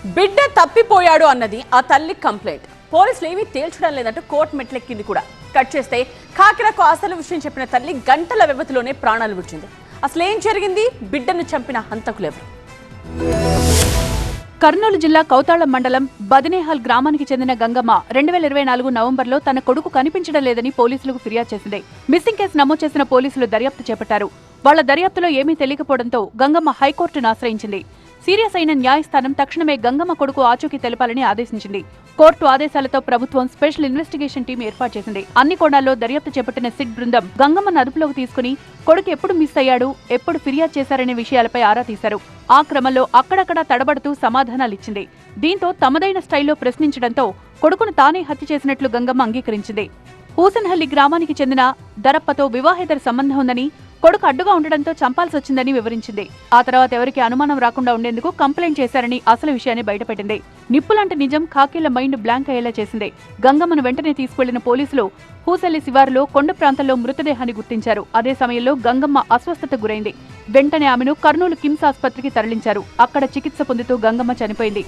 బిడ్డ తప్పిపోయాడు అన్నది ఆ తల్లి కంప్లైంట్. పోలీసులు ఏమీ తేల్చడం లేదంటూ కోర్టు మెట్లెక్కింది కూడా. కట్ చేస్తే కాకిరకు అసలు విషయం చెప్పిన తల్లి గంటల వ్యవధిలోనే ప్రాణాలు విడిచింది. అసలు ఏం జరిగింది? బిడ్డను చంపిన హంతకులెవరు? కర్నూలు జిల్లా కౌతాళం మండలం బదినేహల్ గ్రామానికి చెందిన గంగమ్మ 2024 నవంబర్లో తన కొడుకు కనిపించడం లేదని పోలీసులకు ఫిర్యాదు చేసింది. మిస్సింగ్ కేసు నమోదు చేసిన పోలీసులు దర్యాప్తు చేపట్టారు. వాళ్ల దర్యాప్తులో ఏమీ తెలియకపోవడంతో గంగమ్మ హైకోర్టును ఆశ్రయించింది. సీరియస్ అయిన న్యాయస్థానం తక్షణమే గంగమ్మ కొడుకు ఆచూకీ తెలపాలని ఆదేశించింది. కోర్టు ఆదేశాలతో ప్రభుత్వం స్పెషల్ ఇన్వెస్టిగేషన్ టీం ఏర్పాటు చేసింది. అన్ని కోణాల్లో దర్యాప్తు చేపట్టిన సిట్ బృందం గంగమ్మను అదుపులోకి తీసుకుని కొడుకు ఎప్పుడు మిస్ అయ్యాడు, ఎప్పుడు ఫిర్యాదు చేశారనే విషయాలపై ఆరా తీశారు. ఆ క్రమంలో అక్కడక్కడా తడబడుతూ సమాధానాలిచ్చింది. దీంతో తమదైన స్టైల్లో ప్రశ్నించడంతో కొడుకును తానే హత్య చేసినట్లు గంగమ్మ అంగీకరించింది. హూసన్హల్లి గ్రామానికి చెందిన దరప్పతో వివాహేతర సంబంధం ఉందని, కొడుకు అడ్డుగా ఉండడంతో చంపాల్సి వచ్చిందని వివరించింది. ఆ తర్వాత ఎవరికి అనుమానం రాకుండా ఉండేందుకు కంప్లైంట్ చేశారని అసలు విషయాన్ని బయటపెట్టింది. నిప్పులాంటి నిజం ఖాకీల మైండ్ బ్లాంక్ అయ్యేలా చేసింది. గంగమ్మను వెంటనే తీసుకెళ్లిన పోలీసులు హూసల్లి శివారులో కొండ ప్రాంతంలో మృతదేహాన్ని గుర్తించారు. అదే సమయంలో గంగమ్మ అస్వస్థతకు గురైంది. వెంటనే ఆమెను కర్నూలు కిమ్స్ ఆసుపత్రికి తరలించారు. అక్కడ చికిత్స పొందుతూ గంగమ్మ చనిపోయింది.